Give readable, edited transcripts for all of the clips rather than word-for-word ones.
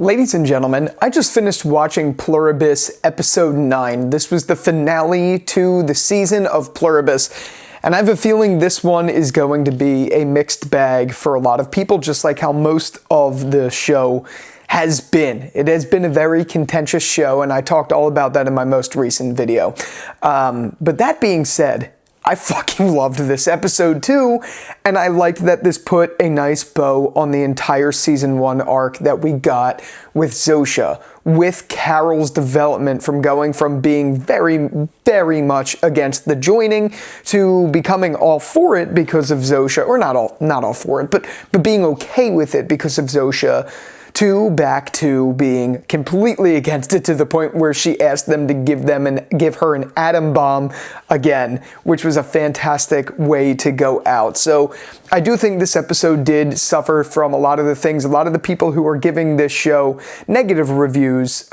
Ladies and gentlemen, I just finished watching Pluribus episode 9. This was the finale to the season of Pluribus, and I have a feeling this one is going to be a mixed bag for a lot of people, just like how most of the show has been. It has been a very contentious show, and I talked all about that in my most recent video. But that being said, I fucking loved this episode too, and I liked that this put a nice bow on the entire season 1 arc that we got with Zosha, with Carol's development from going from being very, very much against the joining to becoming all for it because of Zosha, or not all for it, but being okay with it because of Zosha, to back to being completely against it to the point where she asked them to give her an atom bomb again, which was a fantastic way to go out. So I do think this episode did suffer from a lot of the things, a lot of the people who are giving this show negative reviews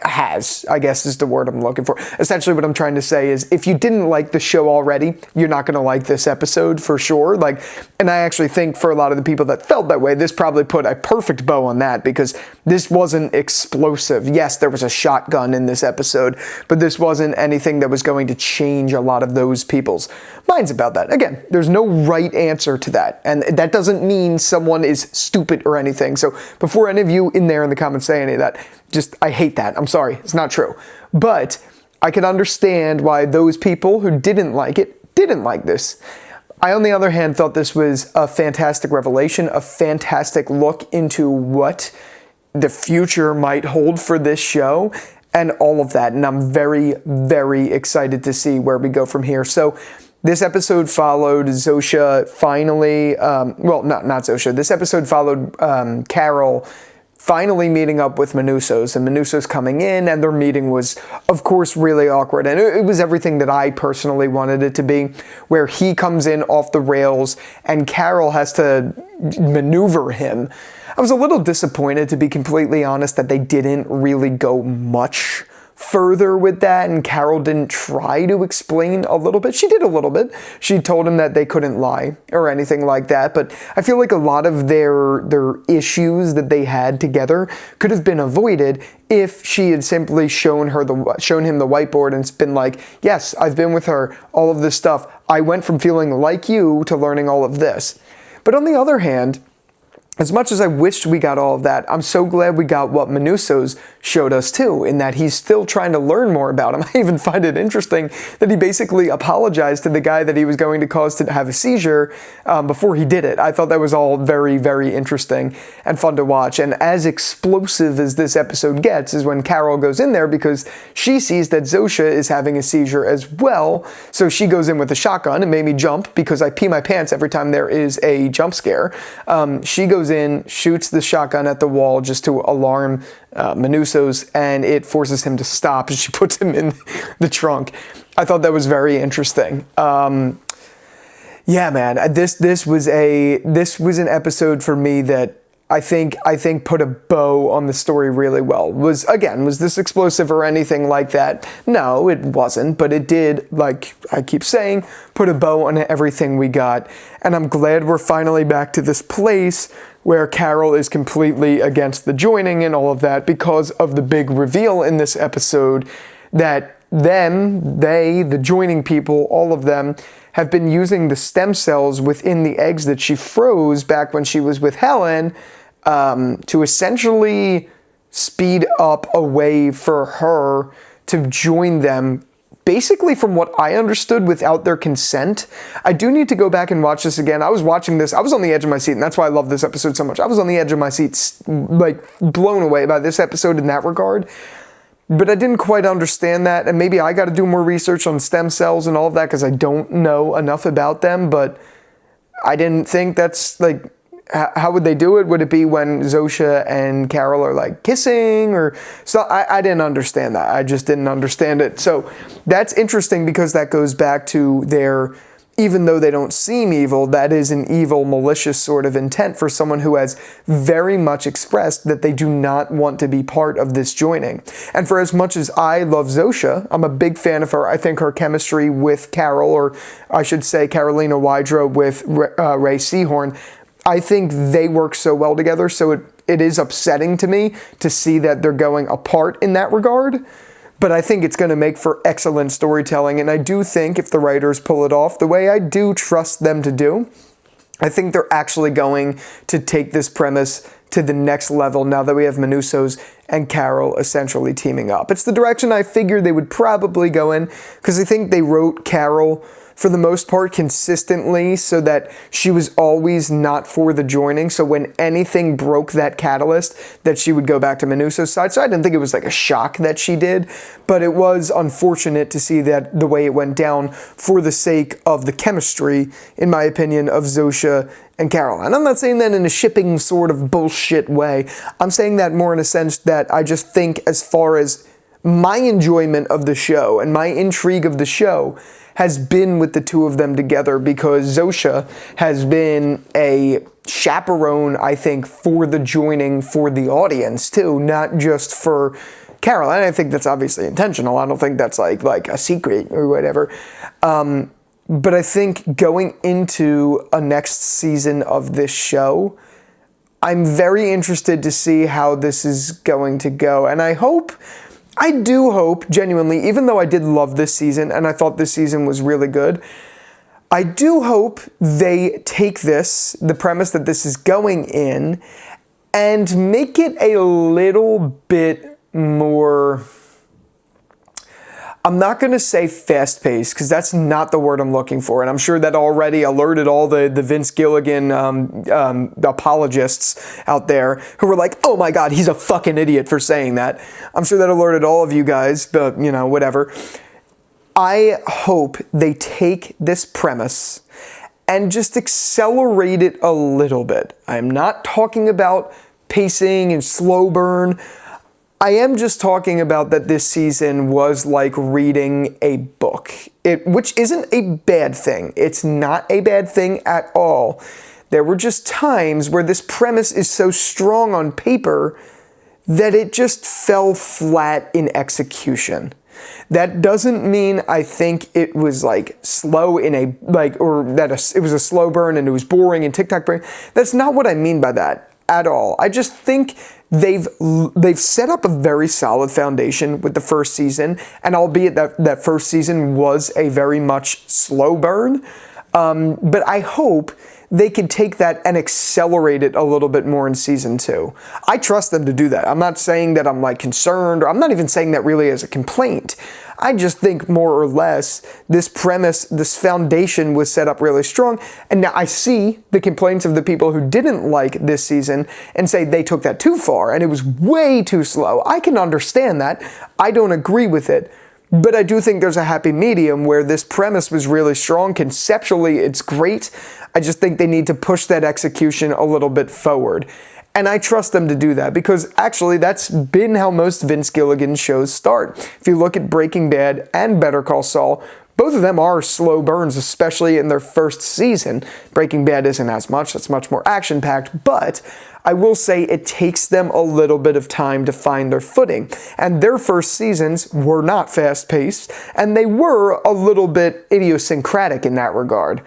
I guess is the word I'm looking for. Essentially what I'm trying to say is, if you didn't like the show already, you're not going to like this episode for sure. And I actually think for a lot of the people that felt that way, this probably put a perfect bow on that, because this wasn't explosive. Yes, there was a shotgun in this episode, but this wasn't anything that was going to change a lot of those people's minds about that. Again, there's no right answer to that, and that doesn't mean someone is stupid or anything. So before any of you in there in the comments say any of that, I hate that. I'm sorry, it's not true. But I can understand why those people who didn't like it didn't like this. I, on the other hand, thought this was a fantastic revelation, a fantastic look into what the future might hold for this show and all of that. And I'm very, very excited to see where we go from here. So this episode followed Zosha finally, not Zosha. This episode followed Carol finally meeting up with Manus, and Manus coming in, and their meeting was, of course, really awkward, and it was everything that I personally wanted it to be, where he comes in off the rails, and Carol has to maneuver him. I was a little disappointed, to be completely honest, that they didn't really go much further with that, and Carol didn't try to explain a little bit. She did a little bit. She told him that they couldn't lie or anything like that, but I feel like a lot of their issues that they had together could have been avoided if she had simply shown him the whiteboard and been like, yes, I've been with her, all of this stuff. I went from feeling like you to learning all of this. But on the other hand, as much as I wished we got all of that, I'm so glad we got what Manus showed us too, in that he's still trying to learn more about him. I even find it interesting that he basically apologized to the guy that he was going to cause to have a seizure before he did it. I thought that was all very, very interesting and fun to watch. And as explosive as this episode gets is when Carol goes in there, because she sees that Zosha is having a seizure as well. So she goes in with a shotgun. It made me jump because I pee my pants every time there is a jump scare. She goes in, shoots the shotgun at the wall just to alarm Manus, and it forces him to stop, and she puts him in the trunk. I thought that was very interesting. Yeah, man, this was an episode for me that I think put a bow on the story really well. Was this explosive or anything like that? No, it wasn't, but it did, like I keep saying, put a bow on everything we got. And I'm glad we're finally back to this place where Carol is completely against the joining and all of that, because of the big reveal in this episode that the joining people, all of them, have been using the stem cells within the eggs that she froze back when she was with Helen, to essentially speed up a way for her to join them, basically from what I understood, without their consent. I do need to go back and watch this again. I was watching this, I was on the edge of my seat, and that's why I love this episode so much. I was on the edge of my seat, like blown away by this episode in that regard. But I didn't quite understand that, and maybe I got to do more research on stem cells and all of that, because I don't know enough about them, but I didn't think that's, like, how would they do it? Would it be when Zosha and Carol are like kissing or so? I didn't understand that. I just didn't understand it. So that's interesting, because that goes back to their, even though they don't seem evil, that is an evil, malicious sort of intent for someone who has very much expressed that they do not want to be part of this joining. And for as much as I love Zosha, I'm a big fan of her. I think her chemistry with Carol, or I should say Carolina Wydra with Ray Seahorn, I think they work so well together, so it it is upsetting to me to see that they're going apart in that regard. But I think it's going to make for excellent storytelling. And I do think if the writers pull it off the way I do trust them to do, I think they're actually going to take this premise to the next level now that we have Manusos and Carol essentially teaming up. It's the direction I figured they would probably go in, because I think they wrote Carol for the most part consistently so that she was always not for the joining. So when anything broke that catalyst, that she would go back to Manuso's side. So I didn't think it was like a shock that she did, but it was unfortunate to see that the way it went down for the sake of the chemistry, in my opinion, of Zosha and Carol. And I'm not saying that in a shipping sort of bullshit way. I'm saying that more in a sense that I just think as far as my enjoyment of the show and my intrigue of the show has been with the two of them together, because Zosha has been a chaperone, I think, for the joining for the audience too, not just for Carol. And I think that's obviously intentional. I don't think that's like a secret or whatever. But I think going into a next season of this show, I'm very interested to see how this is going to go. And I do hope, genuinely, even though I did love this season and I thought this season was really good, I do hope they take this, the premise that this is going in, and make it a little bit more, I'm not going to say fast-paced, because that's not the word I'm looking for, and I'm sure that already alerted all the Vince Gilligan apologists out there who were like, oh my god, he's a fucking idiot for saying that. I'm sure that alerted all of you guys, but, you know, whatever. I hope they take this premise and just accelerate it a little bit. I'm not talking about pacing and slow burn. I am just talking about that this season was like reading a book, which isn't a bad thing. It's not a bad thing at all. There were just times where this premise is so strong on paper that it just fell flat in execution. That doesn't mean I think it was like slow in a, like, or that it was a slow burn and it was boring and TikTok brain. That's not what I mean by that at all. I just think they've set up a very solid foundation with the first season, and albeit that first season was a very much slow burn, but I hope they can take that and accelerate it a little bit more in season 2. I trust them to do that. I'm not saying that I'm like concerned, or I'm not even saying that really as a complaint. I just think more or less this premise, this foundation was set up really strong. And now I see the complaints of the people who didn't like this season and say they took that too far and it was way too slow. I can understand that. I don't agree with it. But I do think there's a happy medium where this premise was really strong. Conceptually, it's great. I just think they need to push that execution a little bit forward. And I trust them to do that, because actually that's been how most Vince Gilligan shows start. If you look at Breaking Bad and Better Call Saul, both of them are slow burns, especially in their first season. Breaking Bad isn't as much, it's much more action-packed, but I will say it takes them a little bit of time to find their footing. And their first seasons were not fast-paced, and they were a little bit idiosyncratic in that regard.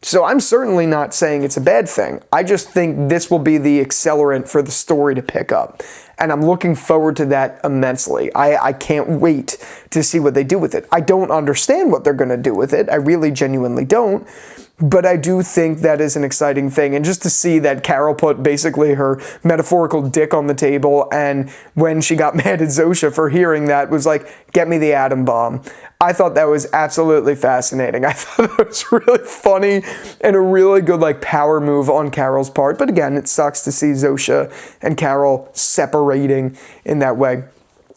So I'm certainly not saying it's a bad thing. I just think this will be the accelerant for the story to pick up. And I'm looking forward to that immensely. I can't wait to see what they do with it. I don't understand what they're going to do with it. I really genuinely don't. But I do think that is an exciting thing. And just to see that Carol put basically her metaphorical dick on the table, and when she got mad at Zosha for hearing that, was like, get me the atom bomb. I thought that was absolutely fascinating. I thought that was really funny and a really good like power move on Carol's part. But again, it sucks to see Zosha and Carol separating in that way.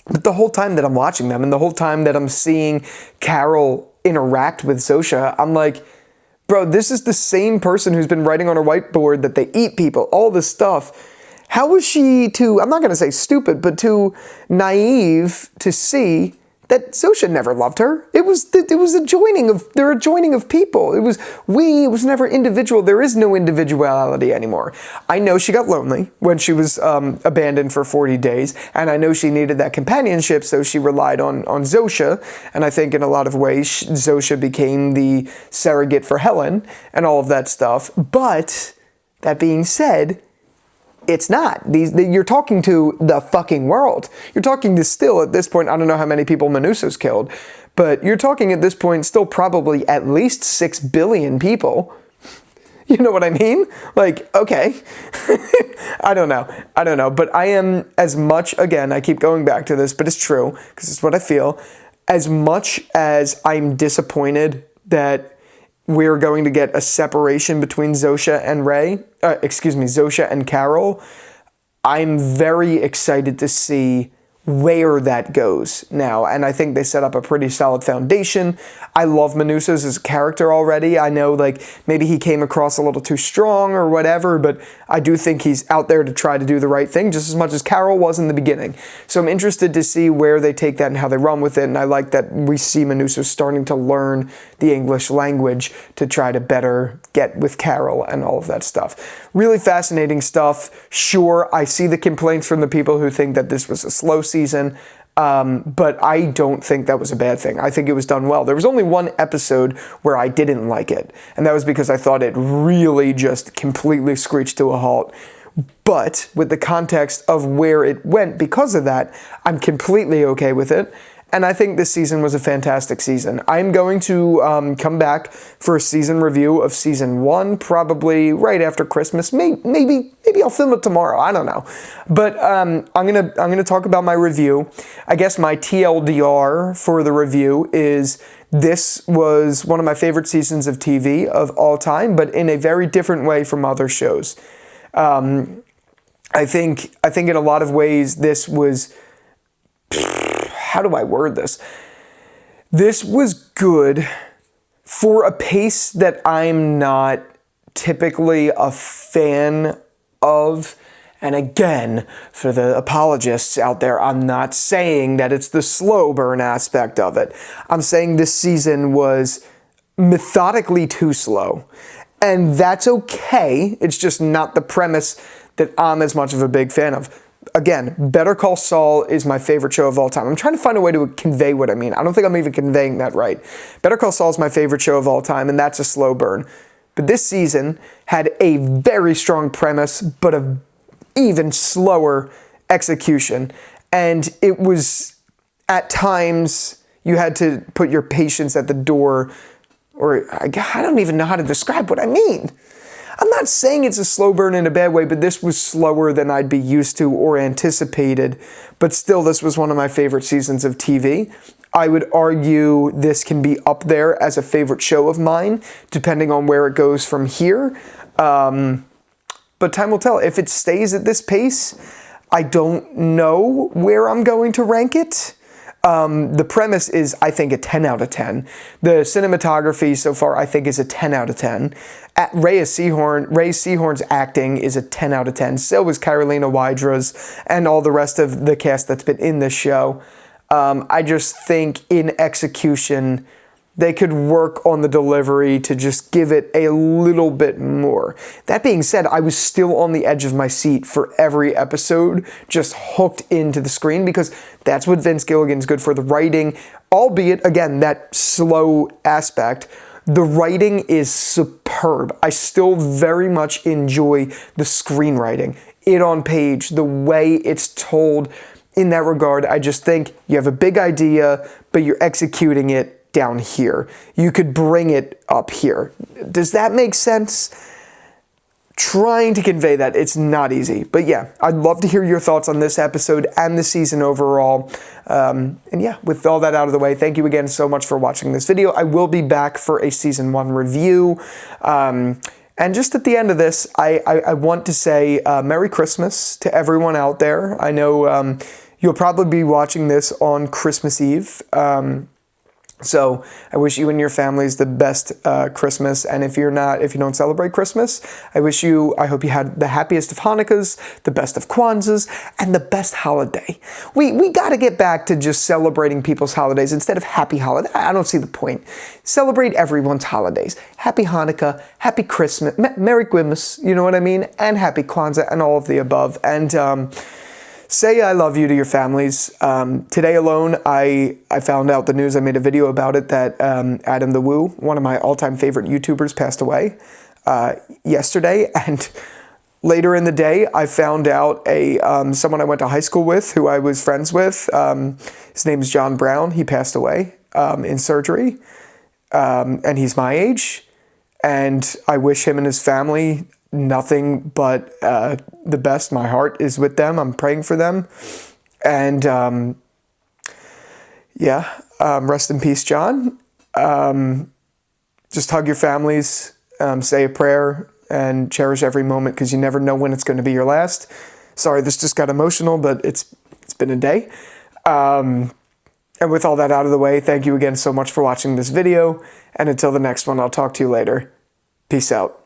But the whole time that I'm watching them and the whole time that I'm seeing Carol interact with Zosha, I'm like, bro, this is the same person who's been writing on her whiteboard that they eat people, all this stuff. How was she too, I'm not going to say stupid, but too naive to see that Zosha never loved her? It was a joining of people. It was never individual. There is no individuality anymore. I know she got lonely when she was abandoned for 40 days, and I know she needed that companionship, so she relied on Zosha, and I think in a lot of ways Zosha became the surrogate for Helen and all of that stuff. But that being said, It's not. You're talking to the fucking world. You're talking to still, at this point, I don't know how many people Manus killed, but you're talking at this point still probably at least 6 billion people. You know what I mean? Like, okay. I don't know. But I am as much, again, I keep going back to this, but it's true, because it's what I feel. As much as I'm disappointed that we're going to get a separation between Zosha and Carol, I'm very excited to see where that goes now, and I think they set up a pretty solid foundation. I love Manus as a character already. I know, like, maybe he came across a little too strong or whatever, but I do think he's out there to try to do the right thing just as much as Carol was in the beginning. So I'm interested to see where they take that and how they run with it, and I like that we see Manus starting to learn the English language to try to better get with Carol and all of that stuff. Really fascinating stuff. Sure, I see the complaints from the people who think that this was a slow season, but I don't think that was a bad thing. I think it was done well. There was only one episode where I didn't like it, and that was because I thought it really just completely screeched to a halt. But with the context of where it went because of that, I'm completely okay with it. And I think this season was a fantastic season. I'm going to come back for a season review of season 1, probably right after Christmas. Maybe I'll film it tomorrow. I don't know. But I'm gonna talk about my review. I guess my TLDR for the review is this was one of my favorite seasons of TV of all time, but in a very different way from other shows. I think in a lot of ways this was. How do I word this? This was good for a pace that I'm not typically a fan of. And again, for the apologists out there, I'm not saying that it's the slow burn aspect of it. I'm saying this season was methodically too slow. And that's okay. It's just not the premise that I'm as much of a big fan of. Again, Better Call Saul is my favorite show of all time. I'm trying to find a way to convey what I mean. I don't think I'm even conveying that right. Better Call Saul is my favorite show of all time, and that's a slow burn. But this season had a very strong premise, but a even slower execution. And it was, at times, you had to put your patience at the door, or I don't even know how to describe what I mean. I'm not saying it's a slow burn in a bad way, but this was slower than I'd be used to or anticipated. But still, this was one of my favorite seasons of TV. I would argue this can be up there as a favorite show of mine, depending on where it goes from here. But time will tell. If it stays at this pace, I don't know where I'm going to rank it. The premise is, I think, a 10 out of 10. The cinematography so far, I think, is a 10 out of 10. Ray Seahorn's acting is a 10 out of 10. So was Carolina Wydra's and all the rest of the cast that's been in this show. I just think in execution, they could work on the delivery to just give it a little bit more. That being said, I was still on the edge of my seat for every episode, just hooked into the screen, because that's what Vince Gilligan's good for, the writing, albeit, again, that slow aspect. The writing is superb. I still very much enjoy the screenwriting, it on page, the way it's told. In that regard, I just think you have a big idea, but you're executing it down here. You could bring it up here. Does that make sense? Trying to convey that, it's not easy. But yeah, I'd love to hear your thoughts on this episode and the season overall. And yeah, with all that out of the way, thank you again so much for watching this video. I will be back for a season 1 review. And just at the end of this, I want to say Merry Christmas to everyone out there. I know you'll probably be watching this on Christmas Eve. So I wish you and your families the best Christmas, and if you don't celebrate Christmas, I hope you had the happiest of Hanukkahs, the best of Kwanzas, and the best holiday. We got to get back to just celebrating people's holidays instead of happy holiday. I don't see the point. Celebrate everyone's holidays. Happy Hanukkah, happy Christmas, Merry Christmas, you know what I mean, and happy Kwanzaa, and all of the above. And say I love you to your families. Today alone, I found out the news. I made a video about it that Adam the Woo, one of my all-time favorite YouTubers, passed away yesterday. And Later in the day, I found out someone I went to high school with, who I was friends with. His name is John Brown. He passed away in surgery, and he's my age. And I wish him and his family nothing but the best. My heart is with them. I'm praying for them. And rest in peace, John. Just hug your families, say a prayer, and cherish every moment, because you never know when it's going to be your last. Sorry, this just got emotional, but it's been a day. And with all that out of the way, thank you again so much for watching this video. And until the next one, I'll talk to you later. Peace out.